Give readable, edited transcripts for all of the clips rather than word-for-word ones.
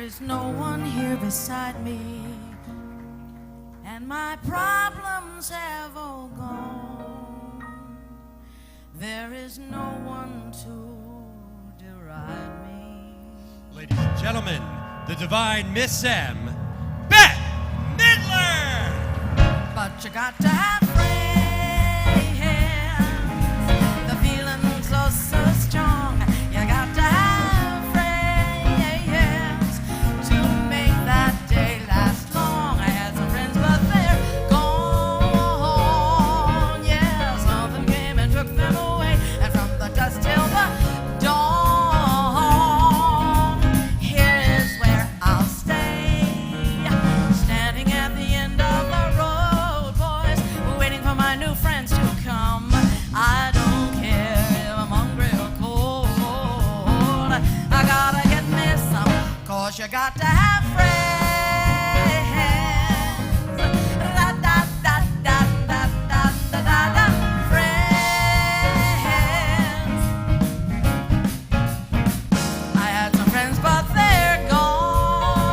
is no one here beside me, and my problems have all gone. There is no one to deride me. Ladies and gentlemen, the divine Miss M, Bette Midler! But you got to have friends. The feeling's so strong. You got to have friends to make that day last long. I had some friends, but they're gone. Yeah, something came and took them away, and from the dusk till the dawn, here is where I'll stay, standing at the end of the road, boys, waiting for my new friends to come. I don't care if I'm hungry or cold, I gotta get me some, 'cause you got to have friends. Da, da, da, da, da, da, da, da, da. Friends. I had some friends, but they're gone.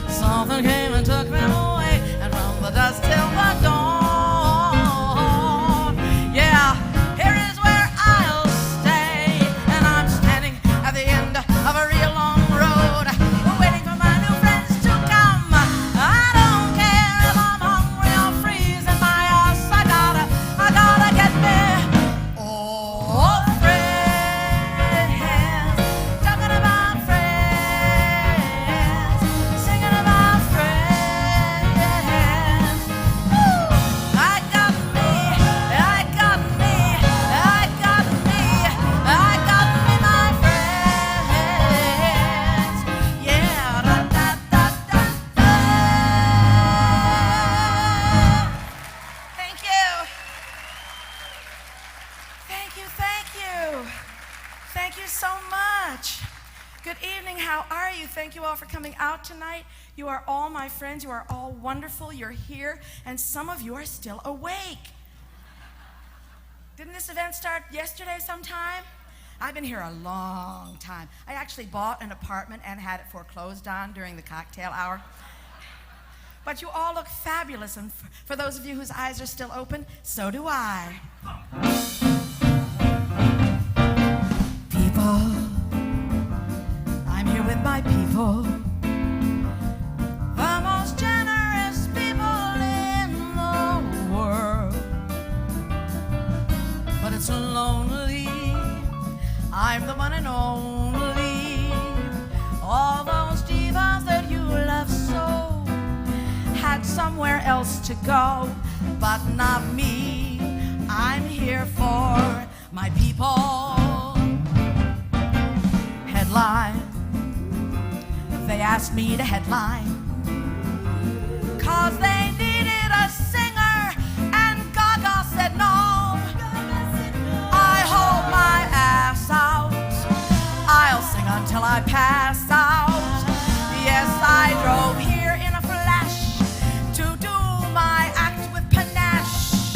Something came and took them away, and from the dusk till the dawn, yeah, here is where I'll stay, and I'm standing at the end of a real long road, waiting for my new friends to come. I don't care if I'm hungry or freezing my ass. I gotta get me friends. Talking about friends, singing about friends. Woo! I got me, I got me, I got me, I got me my friends. Yeah, da da da da da. Thank you. Thank you, thank you. Thank you so much. Good evening, how are you? Thank you all for coming out tonight. You are all my friends. You are all wonderful. You're here, and some of you are still awake. Didn't this event start yesterday sometime? I've been here a long time. I actually bought an apartment and had it foreclosed on during the cocktail hour. But you all look fabulous, and for those of you whose eyes are still open, so do I. People, I'm here with my people, the most generous people in the world. But it's lonely, I'm the one and only. All those divas that you love so had somewhere else to go, but not me. I'm here for my people. Headline, they asked me to headline, 'cause they needed a singer, and Gaga said no. I hold my ass out, I'll sing until I pass out. Yes, I drove here in a flash to do my act with panache.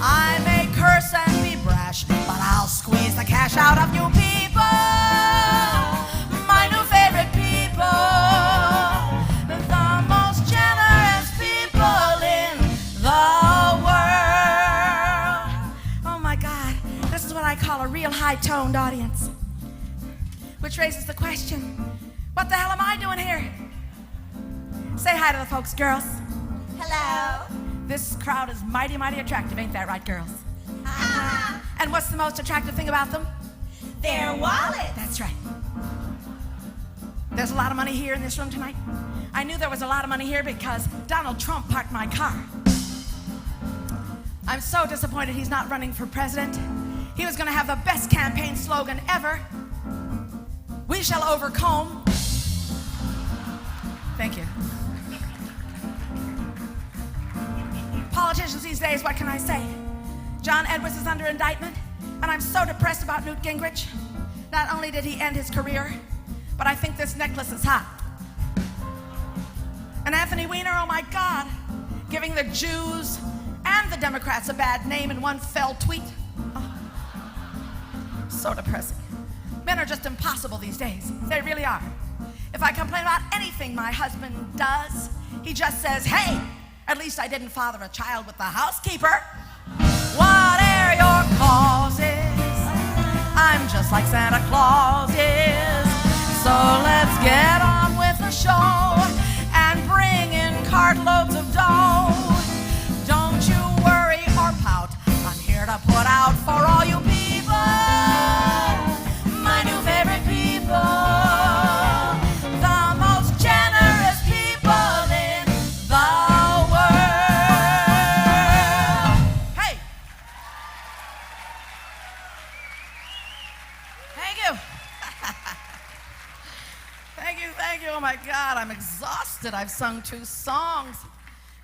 I may curse and be brash, but I'll squeeze the cash out of you people, my new favorite people, the most generous people in the world. Oh my God, this is what I call a real high-toned audience, which raises the question, what the hell am I doing here? Say hi to the folks, girls. Hello. This crowd is mighty, mighty attractive, ain't that right, girls? And what's the most attractive thing about them? Their wallet. That's right. There's a lot of money here in this room tonight. I knew there was a lot of money here because Donald Trump parked my car. I'm so disappointed he's not running for president. He was going to have the best campaign slogan ever. We shall overcome. Thank you. Politicians these days, what can I say? John Edwards is under indictment, and I'm so depressed about Newt Gingrich. Not only did he end his career, but I think this necklace is hot. And Anthony Weiner, oh my God, giving the Jews and the Democrats a bad name in one fell tweet. Oh, so depressing. Men are just impossible these days. They really are. If I complain about anything my husband does, he just says, hey, at least I didn't father a child with the housekeeper. Whatever your cause is, I'm just like Santa Claus is. So let's get on with the show and bring in cartloads of dough. Don't you worry or pout, I'm here to put out for all you people, my new favorite people, the most generous people in the world. Hey! Thank you. Thank you. Oh my God, I'm exhausted. I've sung 2 songs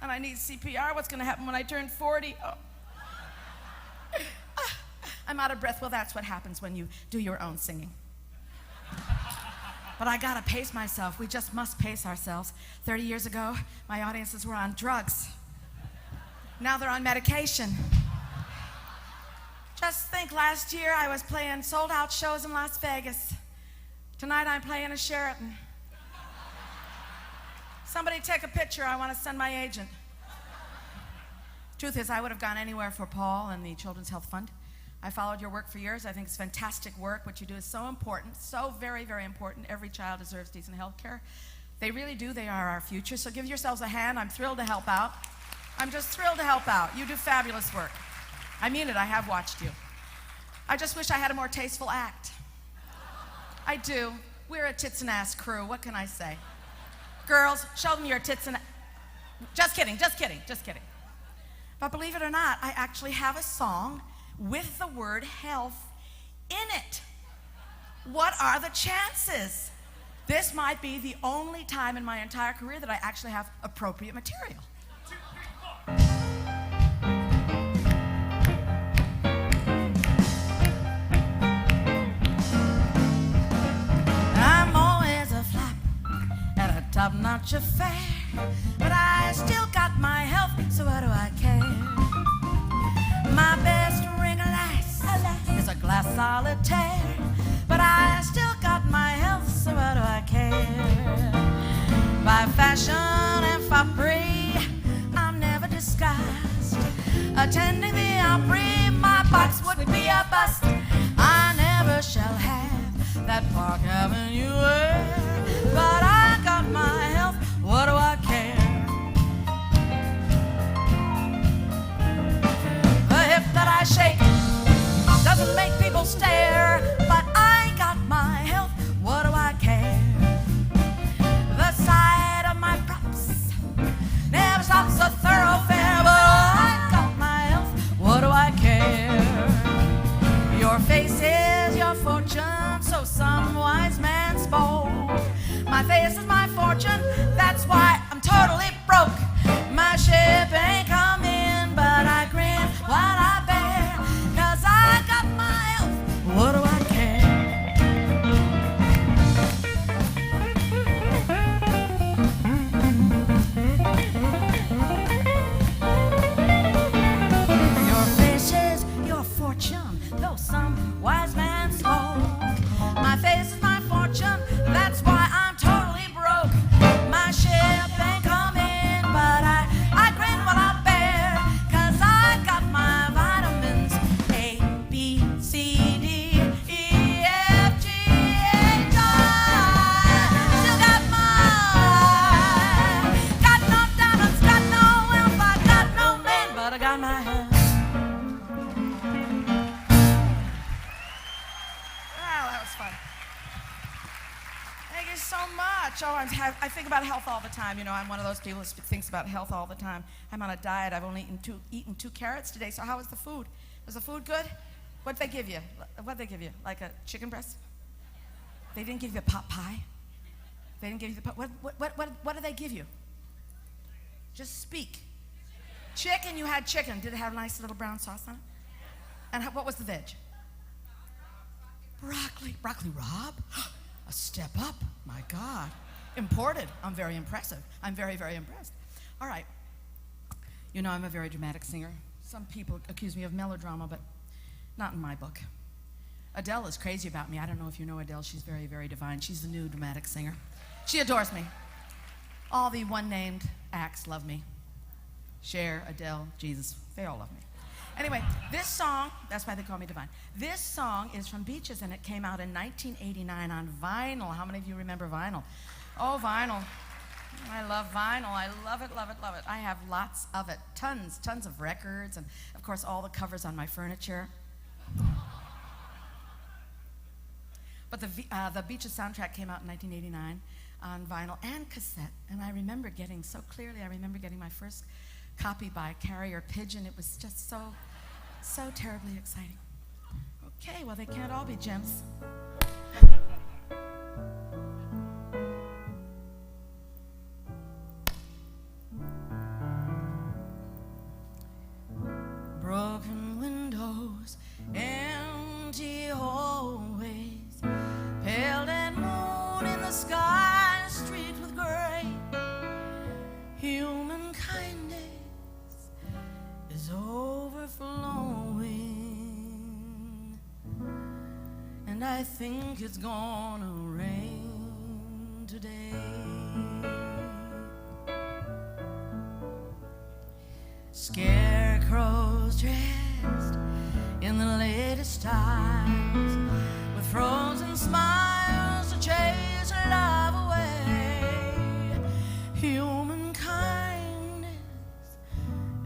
and I need CPR. What's gonna happen when I turn 40? Oh. I'm out of breath. Well, that's what happens when you do your own singing. But I gotta pace myself. We just must pace ourselves. 30 years ago, my audiences were on drugs. Now they're on medication. Just think, last year I was playing sold-out shows in Las Vegas. Tonight I'm playing a Sheraton. Somebody take a picture. I want to send my agent. Truth is, I would have gone anywhere for Paul and the Children's Health Fund. I followed your work for years. I think it's fantastic work. What you do is so important, so very, very important. Every child deserves decent health care. They really do. They are our future. So give yourselves a hand. I'm thrilled to help out. I'm just thrilled to help out. You do fabulous work. I mean it. I have watched you. I just wish I had a more tasteful act. I do. We're a tits and ass crew. What can I say? Girls, show them your tits and... Just kidding. But believe it or not, I actually have a song with the word health in it. What are the chances? This might be the only time in my entire career that I actually have appropriate material. I'm always a flap at a top-notch affair, but I still got my health, so what do I care? My best ring, alas, is a glass solitaire, but I still got my health, so what do I care? By fashion and foppery, I'm never disguised. Attending the Opry, my box would be a bust. I never shall have that Park Avenue air, but I got my health, what do I care? That I shake doesn't make people stare, but I got my health, what do I care? The side of my props never stops a thoroughfare, but I got my health, what do I care? Your face is your fortune, so some wise man spoke. My face is my fortune, that's why I'm totally broke. My ship ain't come in, but I grin while I bear, 'cause I got my health, what do I care? Your face is your fortune, though some wise man spoke. My face is my fortune, that's why I'm totally broke. My ship ain't come in, but I grin while I bear, 'cause I got my vitamins A, B, C, D, E, F, G, H, I. Still got mine. Got no diamonds, got no wealth, I got no men, but I got my health. Wow, that was fun. Thank you so much. Oh, I think about health all the time. You know, I'm one of those people who thinks about health all the time. I'm on a diet. I've only eaten 2 carrots today. So how was the food? Was the food good? What'd they give you? What'd they give you? Like a chicken breast? They didn't give you a pot pie? They didn't give you the pot. What did they give you? Just speak. Chicken. You had chicken. Did it have a nice little brown sauce on it? And what was the veg? Broccoli. Broccoli rabe? A step up. My God. Imported. I'm very impressive. I'm very, very impressed. All right. You know, I'm a very dramatic singer. Some people accuse me of melodrama, but not in my book. Adele is crazy about me. I don't know if you know Adele. She's very, very divine. She's the new dramatic singer. She adores me. All the one-named acts love me. Cher, Adele, Jesus, they all love me. Anyway, this song, that's why they call me Divine. This song is from Beaches, and it came out in 1989 on vinyl. How many of you remember vinyl? Oh, vinyl. I love vinyl. I love it, love it, love it. I have lots of it. Tons of records, and of course all the covers on my furniture. But the Beaches soundtrack came out in 1989 on vinyl and cassette, and I remember getting so clearly, I remember getting my first copy by carrier pigeon. It was just so terribly exciting. Okay, well, they can't all be gems. Broken windows, empty hallways, pale dead moon in the sky, streaked with gray. Human kindness is overflowing, and I think it's gonna rain today. Scarecrows dressed in the latest styles, with frozen smiles to chase love away. Human kindness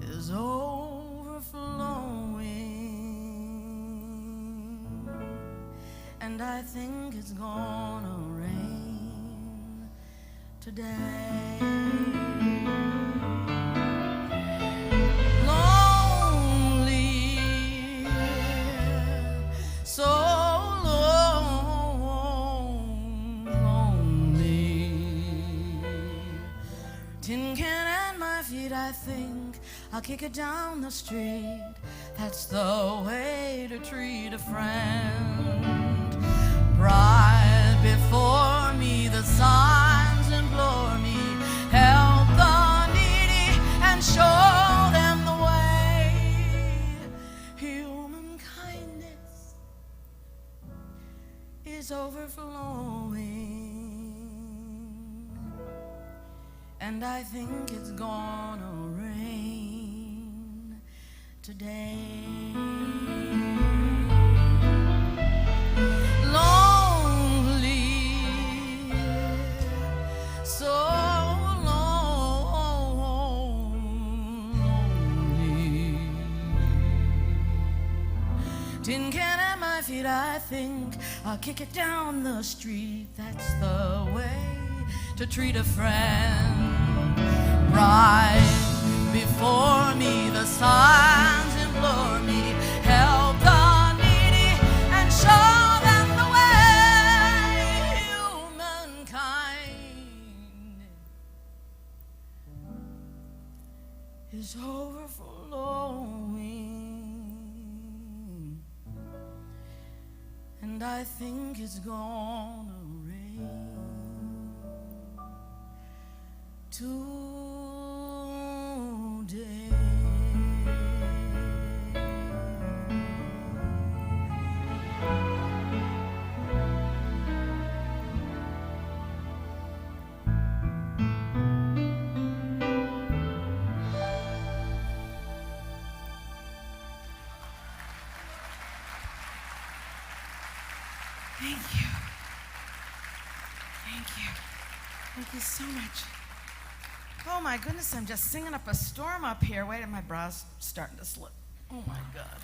is overflowing, and I think it's gonna rain today. I think I'll kick it down the street. That's the way to treat a friend. Right before me, the signs implore me, help the needy and show them the way. Human kindness is overflowing, and I think it's gonna rain today. Lonely, so lonely. Tin can at my feet, I think I'll kick it down the street. That's the way to treat a friend. Right before me, the signs implore me, help the needy and show them the way. Humankind is overflowing, and I think it's gonna rain today. Thank you. Thank you. Thank you so much. Oh my goodness, I'm just singing up a storm up here. Wait, my bra's starting to slip. Oh my God.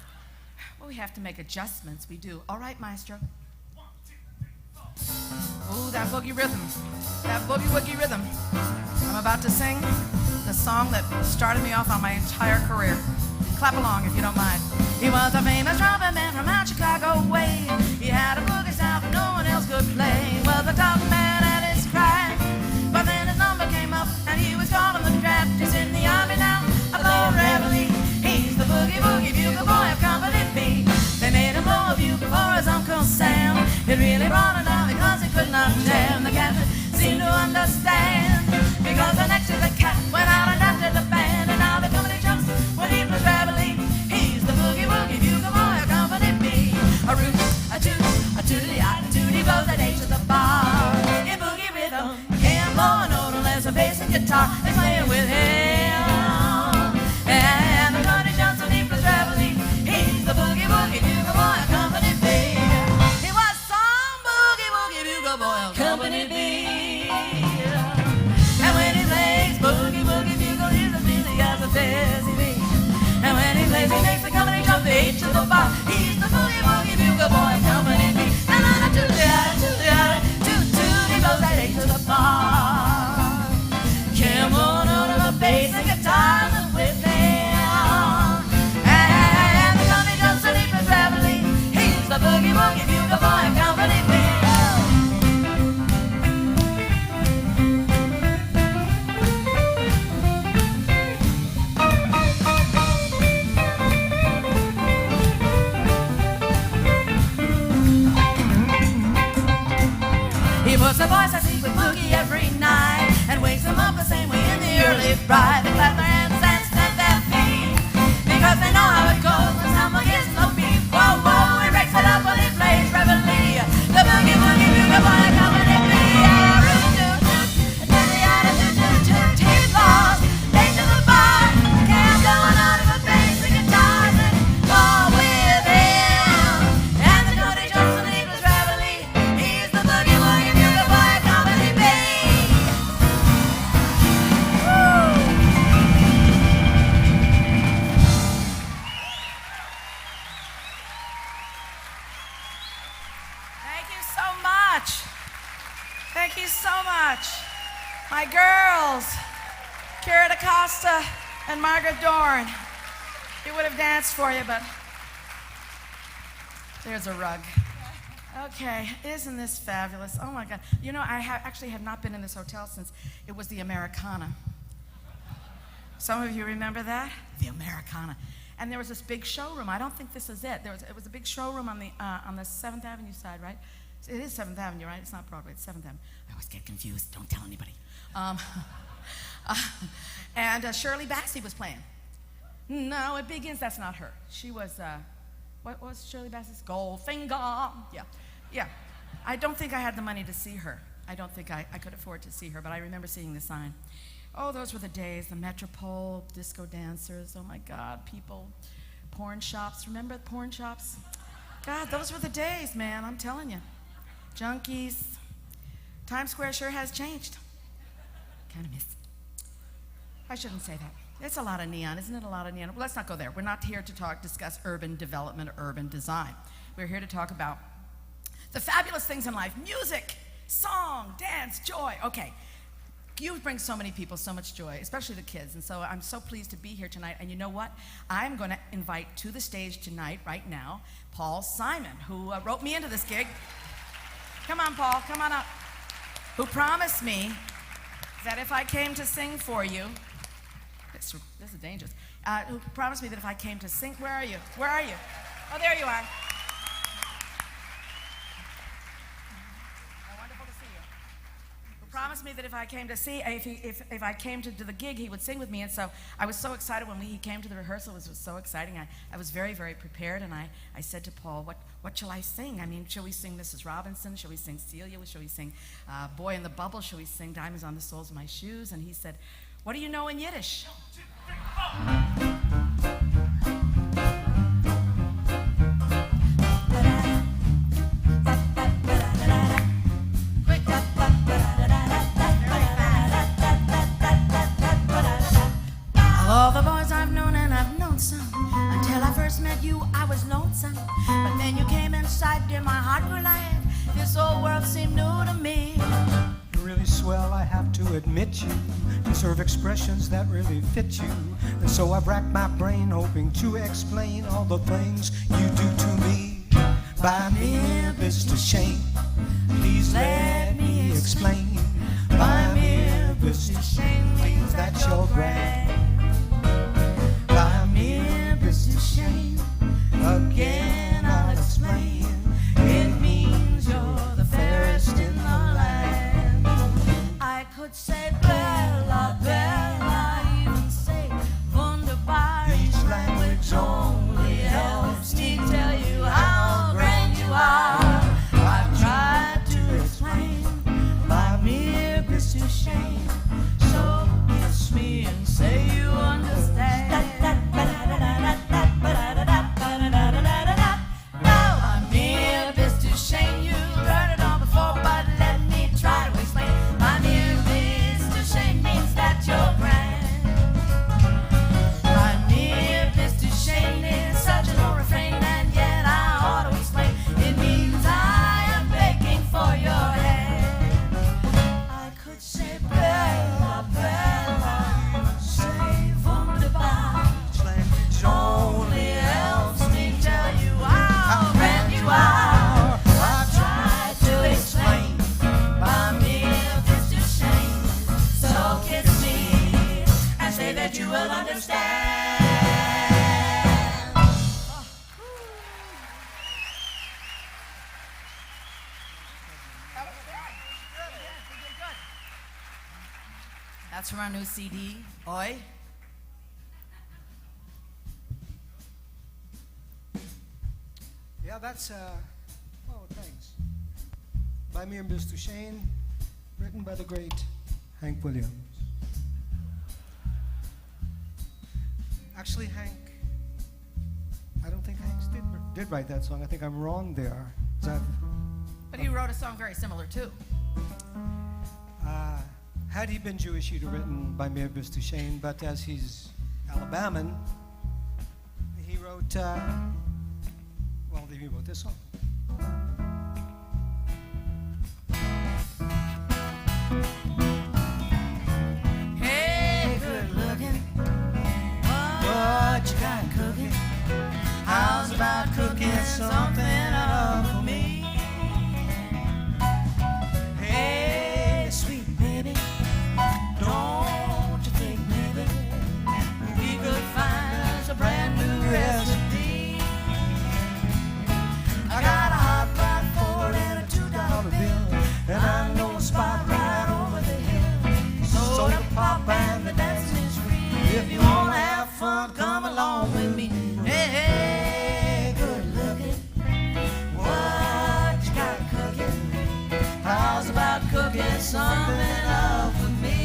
Well, we have to make adjustments. We do. All right, Maestro. 1, 2, 3, 4. Ooh, that boogie rhythm. That boogie woogie rhythm. I'm about to sing the song that started me off on my entire career. Clap along if you don't mind. He was a famous trumpet man from out Chicago way. He had a boogie style that no one else could play. Was a top man at his craft, but then his number came up and he was called on the draft. He's in the army now, a low reveille. He's the boogie woogie bugle boy of Company B. They made him blow a bugle for his Uncle Sam. It really brought him down because he could not jam. The captain seemed to understand, because the next to the cat went out and after the band. And now the company jumps when he plays reveille. He's the boogie woogie bugle boy of Company B. A root, a toot, a tootity, a tooty blows at H at the bar. a bass and guitar. They're playing with him. And the country jumps and he plays reveille. He's the boogie woogie bugle boy of Company B. He was some boogie woogie bugle boy of Company B. And when he plays boogie woogie bugle, he's as busy as a busy bee. And when he plays, he makes the company jump the H to the bar. He's the boogie woogie bugle boy of Company B. Na na na toot-a-toot-a, toot-toot, he blows that H to the bar. Come on out of the bass and guitars and with them. And the company jumps and he plays reveille. He's the boogie woogie bugle boy of Company B. He puts the boys asleep with Boogie every night and wakes them up the same way in the early bride. They clap their hands and stamp their feet because they know how it goes when someone gets no beat. Whoa, whoa, he breaks it up when he plays reveille. The boogie woogie bugle boy of Company B. He's lost, late to the bar. Can't go on of a bass and guitars and go with him. And the country jumps and he plays reveille. He's the boogie woogie bugle boy of Company B. Woo! Thank you so much. Thank you so much. My girls, Kira DaCosta and Margaret Dorn. He would have danced for you, but there's a rug. Okay, isn't this fabulous? Oh my God. You know, I actually have not been in this hotel since it was the Americana. Some of you remember that? The Americana. And there was this big showroom. I don't think this is it. It was a big showroom on the 7th Avenue side, right? It is 7th Avenue, right? It's not Broadway, it's 7th Avenue. I always get confused. Don't tell anybody. And Shirley Bassey was playing. No, it begins. That's not her. She was, what was Shirley Bassey's? Goldfinger. Yeah. I don't think I had the money to see her. I don't think I could afford to see her, but I remember seeing the sign. Oh, those were the days, the Metropole, disco dancers, oh my God, people, porn shops. Remember porn shops? God, those were the days, man, I'm telling you. Junkies. Times Square sure has changed. Kind of miss. I shouldn't say that. It's a lot of neon, isn't it? A lot of neon. Well, let's not go there. We're not here to discuss urban development or urban design. We're here to talk about the fabulous things in life. Music, song, dance, joy. Okay. You bring so many people so much joy, especially the kids. And so I'm so pleased to be here tonight. And you know what? I'm going to invite to the stage tonight, right now, Paul Simon, who wrote me into this gig. Come on, Paul, come on up. Who promised me that if I came to sing for you, this is dangerous. Who promised me that if I came to sing, where are you? Where are you? Oh, there you are. Wonderful to see you. Who promised me that if I came to see, if I came to the gig, he would sing with me. And so I was so excited when he came to the rehearsal. It was so exciting. I was very, very prepared. And I said to Paul, what shall I sing? I mean, shall we sing Mrs. Robinson? Shall we sing Celia? Shall we sing Boy in the Bubble? Shall we sing Diamonds on the Soles of My Shoes? And he said, what do you know in Yiddish? 1, 2, 3, 4. All the boys I've known, and I've known some. Until I first met you, I was lonesome. But then you came inside, dear, my heart grew light. This whole world seemed new to me. You're really swell, I have to admit you deserve expressions that really fit you. And so I've racked my brain hoping to explain all the things you do to me. Buy me a Mr. Shane, please let me explain. Buy me a Mr. Shane, things that you're grand. Buy me a Mr. Shane, again I'll explain. It means you're the fairest in the land. I could say Bella, Bella, even say Wunderbar. Each language only helps me tell you how grand you are. I've tried to explain. Buy me a Mr. Shane, that you will understand. That's from our new CD, Oi. Yeah, that's, oh, thanks. By me and Mr. Shane, written by the great Hank Williams. Actually, Hank, I don't think Hank did write that song. I think I'm wrong there. But he wrote a song very similar, too. Had he been Jewish, he'd have written by me and Mr. Shane, but as he's Alabaman, he wrote, well, he wrote this song. Hey, good looking, what you got cooking? How's about cooking something up for me? Hey, sweet baby, don't you think maybe we could find us a brand new recipe? I got a hot rod for it and a $2 bill, and I know a spot right over the hill. Soda pop and the dancing is free. If you wanna have fun, come along with me. Hey, hey, good looking, what you got cooking? How's about cooking something up for me?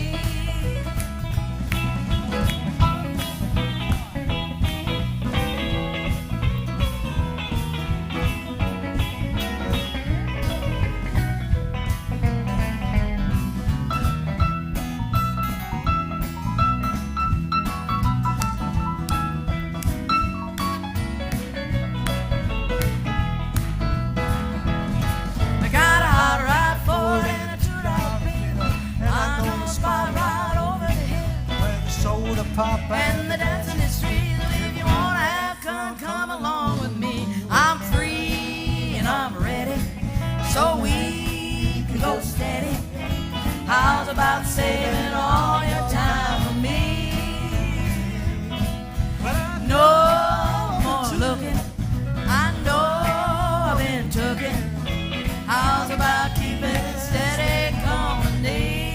I got a hot rod for it and a $2 bill, and I know a spot right over the hill. Where the soda pop And the dancing is free. If you wanna have fun, come along with me. I'm free and I'm ready, so we can go steady. How's about saving all your time for me? No more looking, I know I've been tooken. How's about keeping steady company?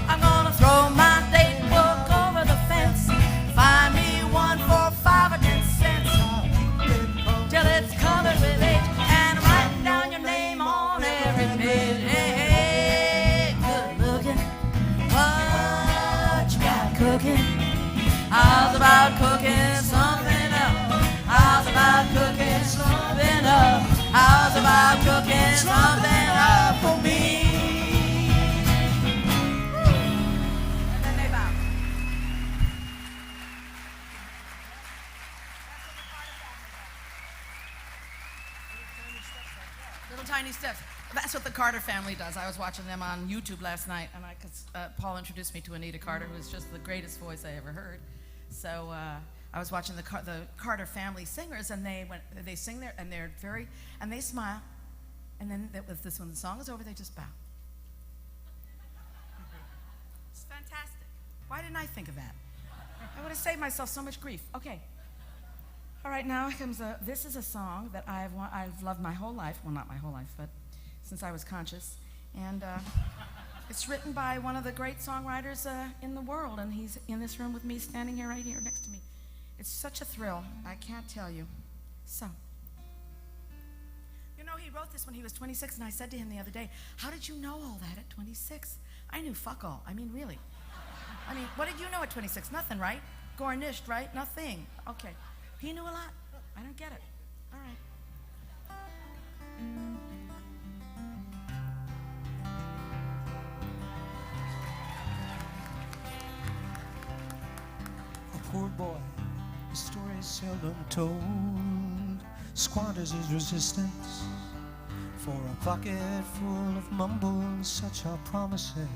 I'm gonna throw my date book over the fence, find me one for 5 or 10 cents, till it's covered with age, and write down your name on every page. Hey, hey, good looking, what you got cooking? How's about cooking something up? How's about cooking something up? How's about cooking something up for me? And then they bow. Little tiny steps. That's what the Carter family does. I was watching them on YouTube last night, and Paul introduced me to Anita Carter, who is just the greatest voice I ever heard. So I was watching the Carter family singers, and they sing there, and they smile, and then when the song is over, they just bow. It's fantastic. Why didn't I think of that? I would have saved myself so much grief. Okay. All right, now comes this is a song that I've loved my whole life. Well, not my whole life, but since I was conscious. And it's written by one of the great songwriters in the world, and he's in this room with me, standing here right here next to me. It's such a thrill. I can't tell you. So, you know, he wrote this when he was 26, and I said to him the other day, how did you know all that at 26? I knew fuck all. I mean, really. I mean, what did you know at 26? Nothing, right? Gornished, right? Nothing. Okay. He knew a lot. I don't get it. All right. A poor boy, his story is seldom told, squanders his resistance for a pocket full of mumbles, such are promises.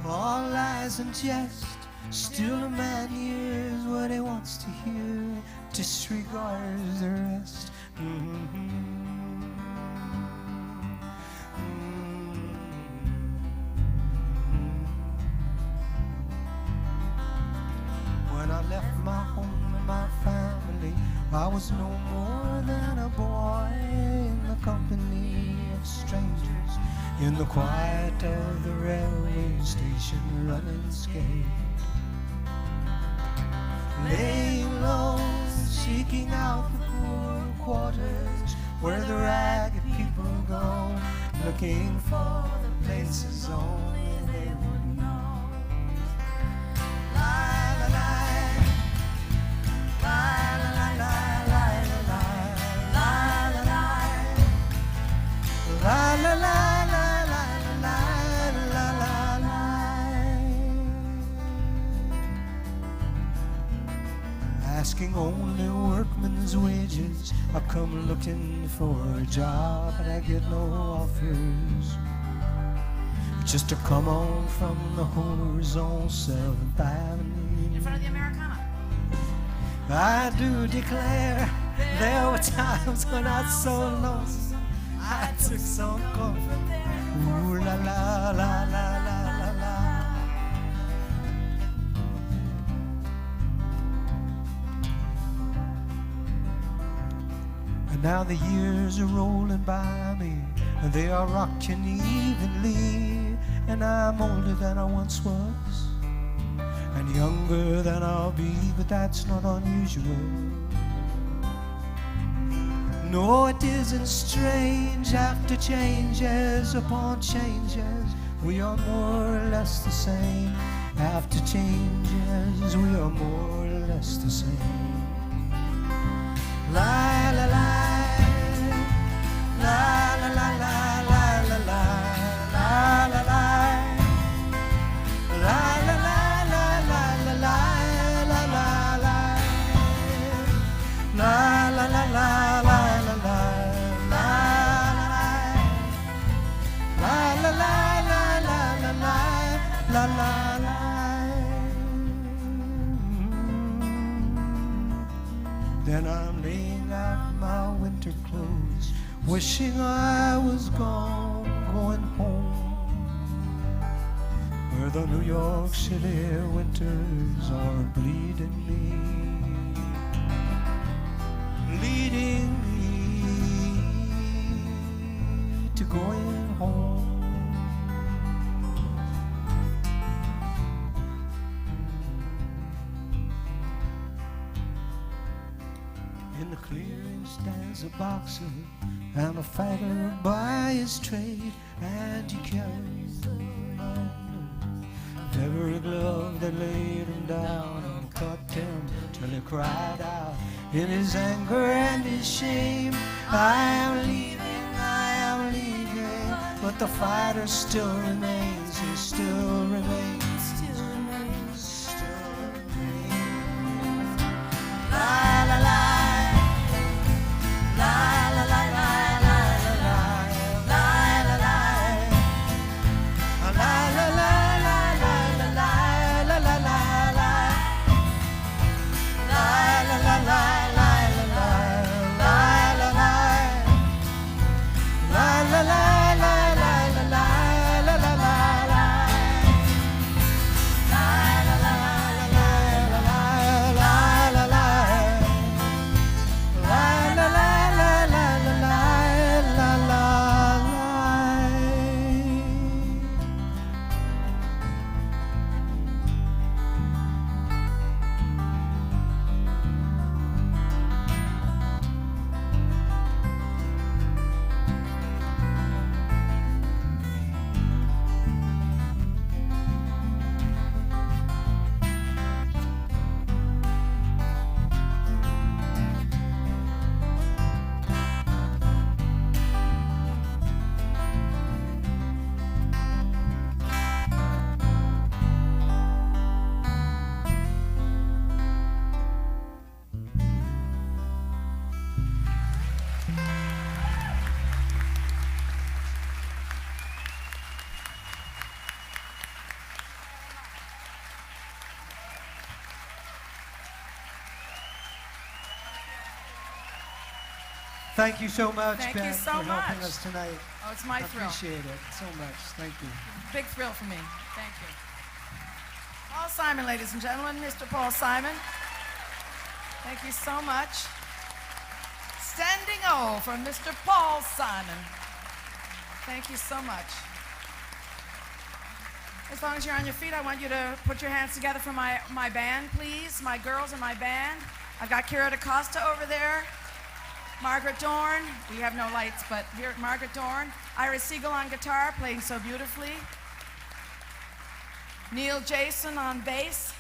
All lies and jest, still a man hears what he wants to hear, disregards the rest. I was no more than a boy in the company of strangers, in the quiet of the railway station, running scared, laying low, seeking out the poor quarters where the ragged people go, looking for the places only they would know. La la la, la la la la la la la la la la la la la la la. Asking only workmen's wages, I come looking for a job and I get no offers. Just to come on from the horizon 7th Avenue. In front of the Americana. I do declare there were times when I was so lonesome I took some comfort there. Ooh la la la la la la la. And now the years are rolling by me, and they are rocking evenly, and I'm older than I once was, and younger than I'll be, but that's not unusual. No, it isn't strange. After changes upon changes, we are more or less the same. After changes, we are more or less the same. La la la, la la la la la la la la la la. La la la la la la la la la la. La la la la la la la la la la la la la. Then I'm laying out my winter clothes, wishing I was gone, going home, where the New York City winters are bleeding me, leading me to going home. In the clearing stands a boxer and a fighter by his trade, and he carries the knife of every glove that laid him down and cut him till he cried out in his anger and his shame, I am leaving, but the fighter still remains, he still remains, still remains, still remains. La la la. Thank you so much, Thank Ben, you so for helping much. us tonight. Oh, it's my I thrill. appreciate it so much. Thank you. Big thrill for me. Thank you. Paul Simon, ladies and gentlemen, Mr. Paul Simon. Thank you so much. Standing O for Mr. Paul Simon. Thank you so much. As long as you're on your feet, I want you to put your hands together for my band, please. My girls in my band. I've got Kira DaCosta over there. Margaret Dorn. We have no lights, but here, Margaret Dorn. Iris Siegel on guitar, playing so beautifully. Neil Jason on bass.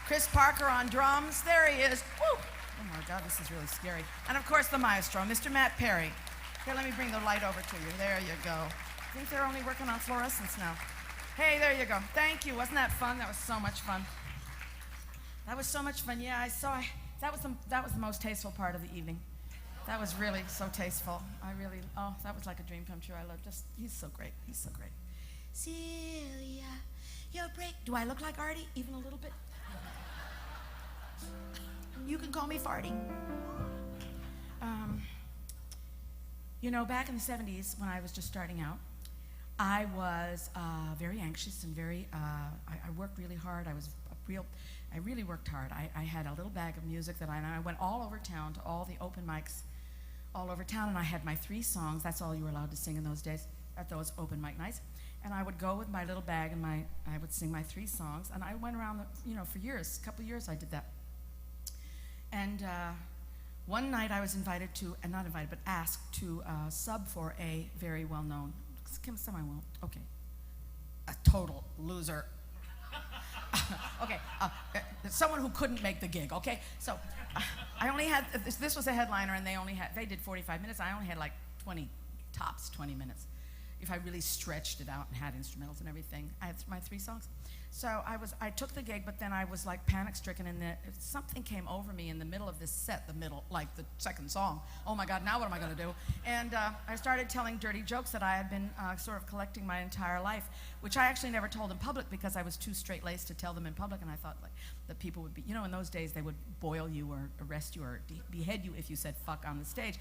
Chris Parker on drums. There he is. Woo! Oh my God, this is really scary. And of course, the maestro, Mr. Matt Perry. Here, let me bring the light over to you. There you go. I think they're only working on fluorescence now. Hey, there you go. Thank you. Wasn't that fun? That was so much fun. That was so much fun. Yeah, I saw. That was the most tasteful part of the evening. That was really so tasteful. That was like a dream come true. He's so great. He's so great. Celia, your break. Do I look like Artie? Even a little bit? You can call me Farty. You know, back in the 70s when I was just starting out, I was very anxious and very, I worked really hard. I really worked hard. I had a little bag of music that I went all over town to all the open mics all over town, and I had my 3 songs. That's all you were allowed to sing in those days at those open mic nights. And I would go with my little bag and I would sing my 3 songs, and I went around, for years, a couple of years I did that. And one night I was invited to, and not invited, but asked to sub for a very well-known, semi-well, okay, a total loser. Okay, someone who couldn't make the gig, okay? So I only had, this was a headliner, and they did 45 minutes. I only had like 20 minutes. If I really stretched it out and had instrumentals and everything. I had my 3 songs. So I took the gig, but then I was like panic-stricken, and something came over me in the middle of this set, like the second song. Oh my God, now what am I gonna do? And I started telling dirty jokes that I had been sort of collecting my entire life, which I actually never told in public because I was too straight-laced to tell them in public, and I thought like that people would be, in those days they would boil you or arrest you or behead you if you said fuck on the stage.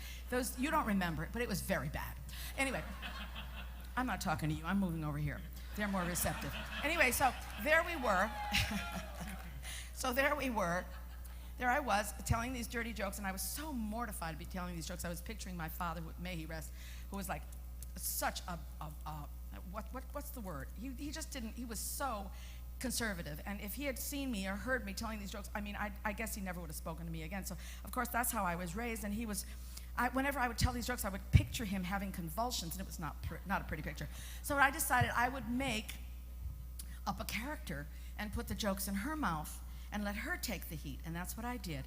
You don't remember it, but it was very bad. Anyway, I'm not talking to you, I'm moving over here. They're more receptive. Anyway, so there we were. There I was telling these dirty jokes, and I was so mortified to be telling these jokes. I was picturing my father, may he rest, who was like such what's the word? He just didn't, he was so conservative. And if he had seen me or heard me telling these jokes, I guess he never would have spoken to me again. So, of course, that's how I was raised, and he was, whenever I would tell these jokes, I would picture him having convulsions, and it was not a pretty picture. So I decided I would make up a character and put the jokes in her mouth and let her take the heat, and that's what I did.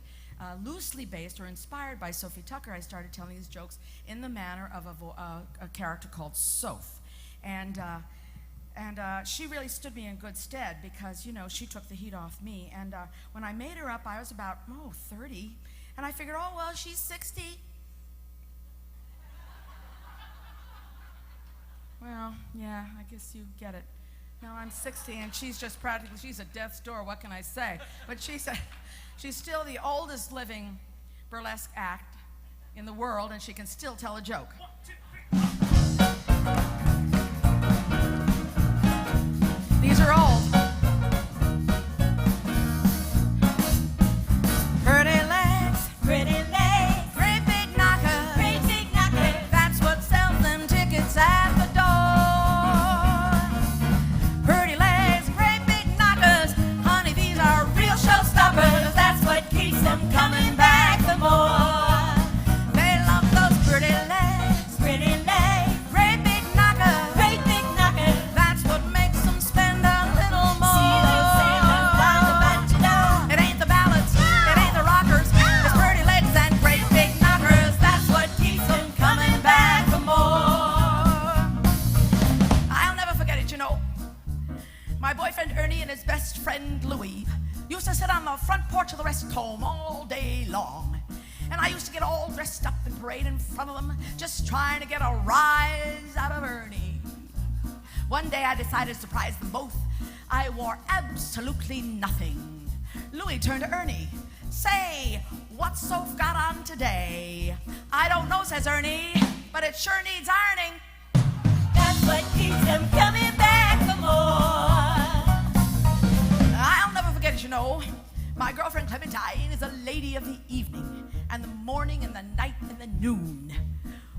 Loosely based or inspired by Sophie Tucker, I started telling these jokes in the manner of a character called Soph. And she really stood me in good stead because, she took the heat off me. And when I made her up, I was about, 30, and I figured, she's 60. Well, yeah, I guess you get it. Now I'm 60 and she's just practically, she's at death's door, what can I say? But she's still the oldest living burlesque act in the world, and she can still tell a joke. 1, 2, 3. These are old. Pretty legs, great big knocker, that's what sells them tickets at the door. Pretty legs, great big knockers, honey, these are real showstoppers. That's what keeps them coming back for more. They love those pretty legs, great big knockers, that's what makes them spend a little more. See those sailors flying back to know. It ain't the ballads, it ain't the rockers, it's pretty legs and great big knockers. That's what keeps them coming back for more. I'll never forget it, My boyfriend Ernie and his best friend Louie used to sit on the front porch of the rest home all day long. And I used to get all dressed up and parade in front of them, just trying to get a rise out of Ernie. One day I decided to surprise them both. I wore absolutely nothing. Louie turned to Ernie. Say, what's Soph got on today? I don't know, says Ernie, but it sure needs ironing. That's what keeps them coming back for more. I'll never forget it, My girlfriend Clementine is a lady of the evening, and the morning and the night and the noon.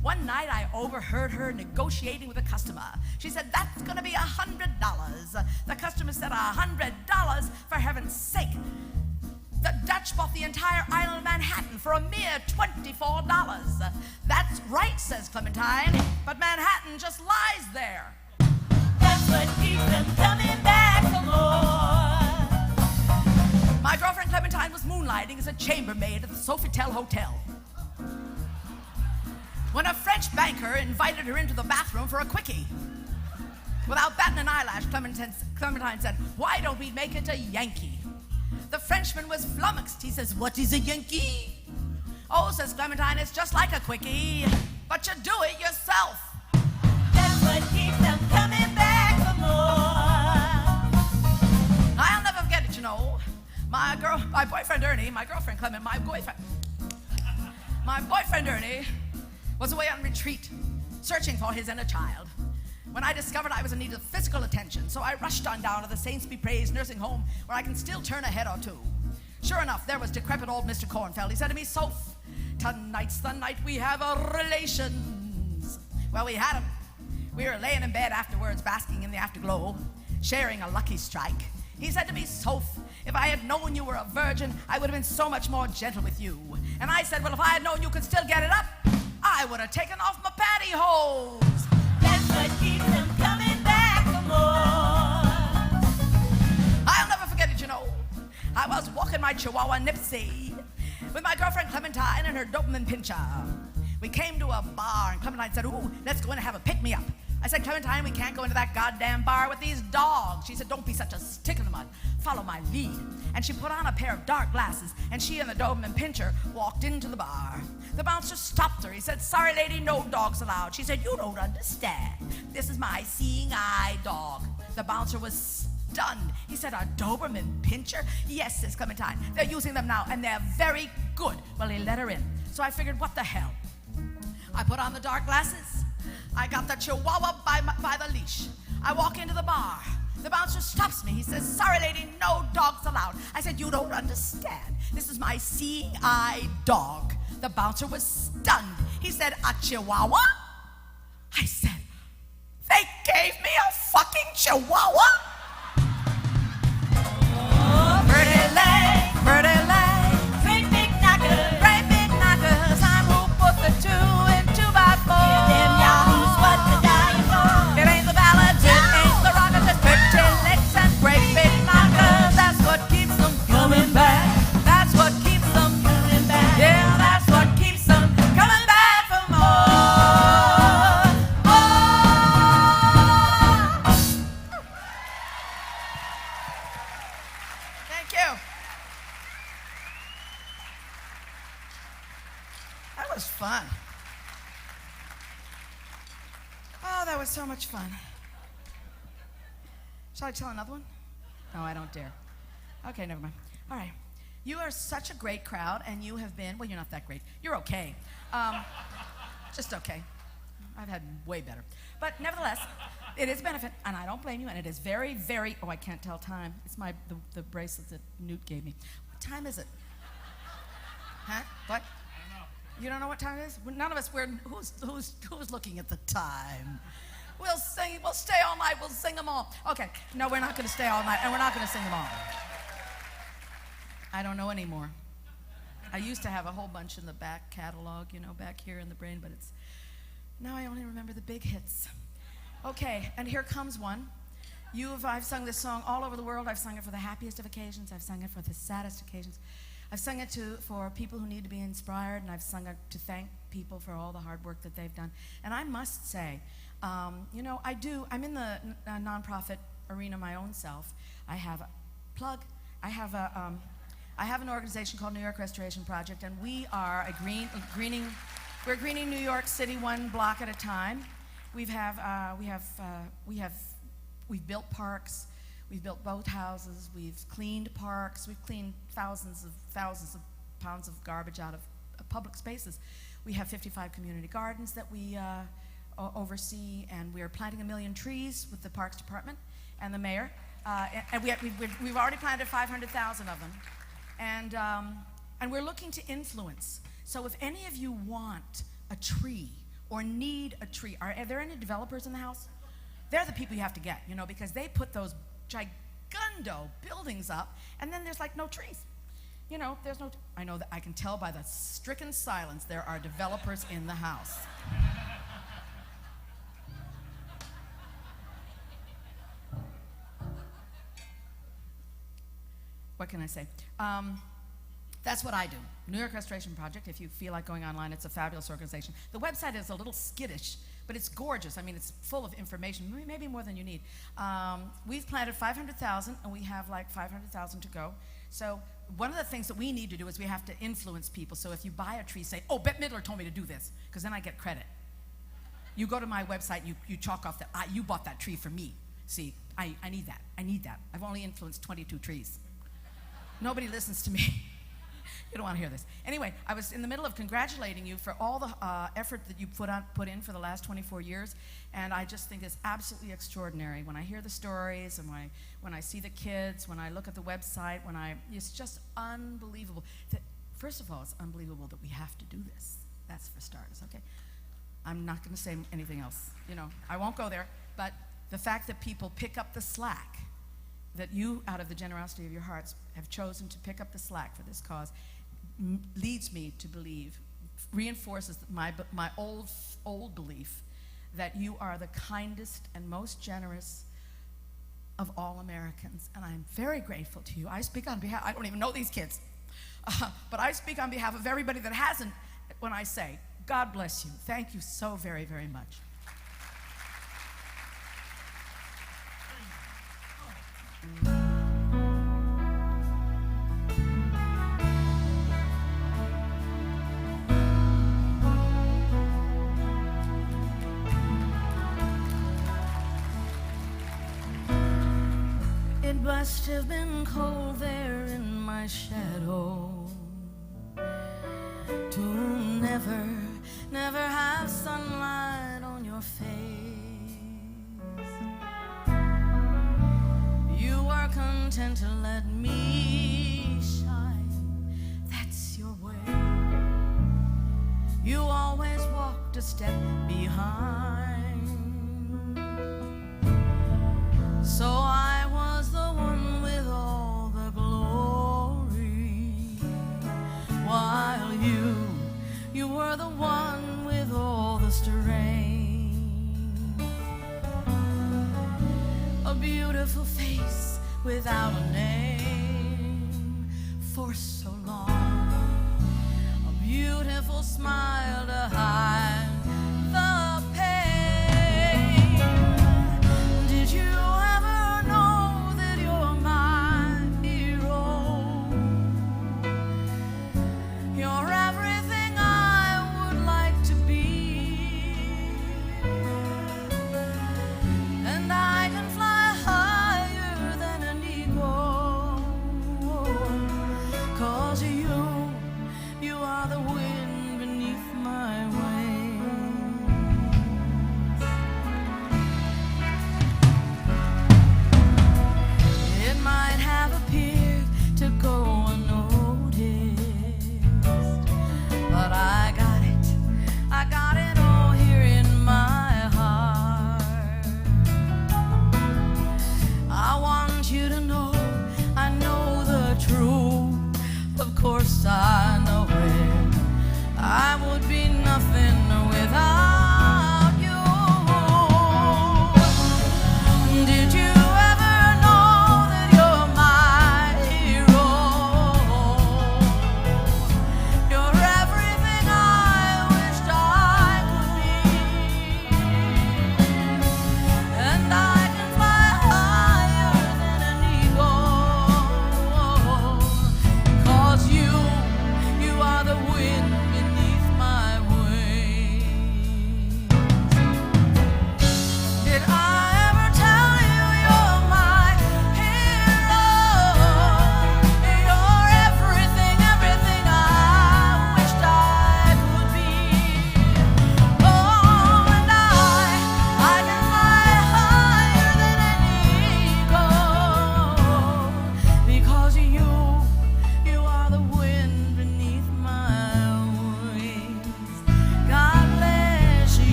One night I overheard her negotiating with a customer. She said, that's gonna be $100. The customer said, $100? For heaven's sake. The Dutch bought the entire island of Manhattan for a mere $24. That's right, says Clementine, but Manhattan just lies there. That's what keeps them coming back for more. My girlfriend Clementine was moonlighting as a chambermaid at the Sophie Tucker Hotel when a French banker invited her into the bathroom for a quickie. Without batting an eyelash, Clementine said, why don't we make it a Yankee? The Frenchman was flummoxed. He says, what is a Yankee? Oh, says Clementine, it's just like a quickie, but you do it yourself. That's what keeps them coming back for more. I'll never forget it, you know. My boyfriend Ernie, my girlfriend Clement, my boyfriend Ernie was away on retreat, searching for his inner child. When I discovered I was in need of physical attention, so I rushed on down to the Saints Be Praised nursing home where I can still turn a head or two. Sure enough, there was decrepit old Mr. Kornfeld. He said to me, Soph, tonight's the night we have a relations. Well, we had him. We were laying in bed afterwards, basking in the afterglow, sharing a lucky strike. He said to me, Soph, if I had known you were a virgin, I would have been so much more gentle with you. And I said, well, if I had known you could still get it up, I would have taken off my pantyhose. That's what keeps them coming back for more. I'll never forget it, you know. I was walking my Chihuahua Nipsey with my girlfriend Clementine and her Doberman Pinscher. We came to a bar and Clementine said, ooh, let's go in and have a pick-me-up. I said, Clementine, we can't go into that goddamn bar with these dogs. She said, don't be such a stick in the mud. Follow my lead. And she put on a pair of dark glasses, and she and the Doberman Pinscher walked into the bar. The bouncer stopped her. He said, sorry, lady, no dogs allowed. She said, you don't understand. This is my seeing eye dog. The bouncer was stunned. He said, a Doberman Pinscher? Yes, says Clementine. They're using them now, and they're very good. Well, he let her in. So I figured, what the hell? I put on the dark glasses. I got the Chihuahua by the leash. I walk into the bar. The bouncer stops me. He says, sorry, lady, no dogs allowed. I said, you don't understand. This is my seeing eye dog. The bouncer was stunned. He said, a Chihuahua? I said, they gave me a fucking Chihuahua? Oh, Birdie leg, great big knockers. great big knockers. I'm who put the 2 in 2x4. Give them yahoos what they're dying for. It ain't the ballads, it ain't the rockers, it's pretty licks and great big knockers. That's what keeps them coming back. That's what keeps them coming back. Yeah, that's what keeps them coming back for more. Thank you. That was fun. Oh, that was so much fun. Shall I tell another one? No, I don't dare. Okay, never mind. All right. You are such a great crowd, and you have been, well, you're not that great. You're okay. Just okay. I've had way better. But nevertheless, it is a benefit, and I don't blame you, and it is very, very, oh, I can't tell time. It's the bracelet that Newt gave me. What time is it? Huh? What? You don't know what time it is? None of us, who's looking at the time? We'll sing, we'll stay all night, we'll sing them all. Okay, no, we're not gonna stay all night, and we're not gonna sing them all. I don't know anymore. I used to have a whole bunch in the back catalog, you know, back here in the brain, but now I only remember the big hits. Okay, and here comes one. I've sung this song all over the world. I've sung it for the happiest of occasions. I've sung it for the saddest occasions. I've sung it for people who need to be inspired, and I've sung it to thank people for all the hard work that they've done. And I must say, you know, I'm in the nonprofit arena my own self. I have a plug. I have an organization called New York Restoration Project, and we are we're greening New York City one block at a time. We've built parks. We've built boat houses, we've cleaned parks, we've cleaned thousands of pounds of garbage out of public spaces. We have 55 community gardens that we oversee, and we are planting 1 million trees with the Parks Department and the mayor. And we've already planted 500,000 of them. And we're looking to influence. So if any of you want a tree or need a tree, are there any developers in the house? They're the people you have to get, you know, because they put those gigundo buildings up, and then there's like no trees. You know, there's no, I know that I can tell by the stricken silence there are developers in the house. What can I say? That's what I do. New York Restoration Project. If you feel like going online, it's a fabulous organization. The website is a little skittish, but it's gorgeous. I mean, it's full of information, maybe more than you need. We've planted 500,000, and we have like 500,000 to go. So one of the things that we need to do is we have to influence people. So if you buy a tree, say, oh, Bette Midler told me to do this, because then I get credit. You go to my website, you chalk off that, you bought that tree for me. See, I need that. I need that. I've only influenced 22 trees. Nobody listens to me. You don't want to hear this. Anyway, I was in the middle of congratulating you for all the effort that you put in for the last 24 years, and I just think it's absolutely extraordinary. When I hear the stories, and when I see the kids, when I look at the website, it's just unbelievable. First of all, it's unbelievable that we have to do this. That's for starters, okay? I'm not going to say anything else. You know, I won't go there, but the fact that people pick up the slack, that you, out of the generosity of your hearts, have chosen to pick up the slack for this cause, leads me to believe, reinforces my old belief that you are the kindest and most generous of all Americans, and I'm very grateful to you. I speak on behalf, I don't even know these kids, but I speak on behalf of everybody that hasn't when I say, God bless you. Thank you so very, very much. It must have been cold there in my shadow to never have sunlight on your face. You were content to let me shine, that's your way. You always walked a step behind. So I was the one with all the glory, while you were the one with all the strain. A beautiful face without a name for so long, a beautiful smile to hide the pain. Did you ever know that you're my hero? You're everything I would like to be, and I can fly higher than an eagle, 'cause you are the wind beneath my wings. It might have appeared to go unnoticed, but I got it all here in my heart. I want you to know, I know the truth. Of course I know it. I would be nothing without you. Did you ever know that you're my hero? You're everything I wished I could be, and I can fly higher than an eagle, 'cause you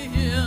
him.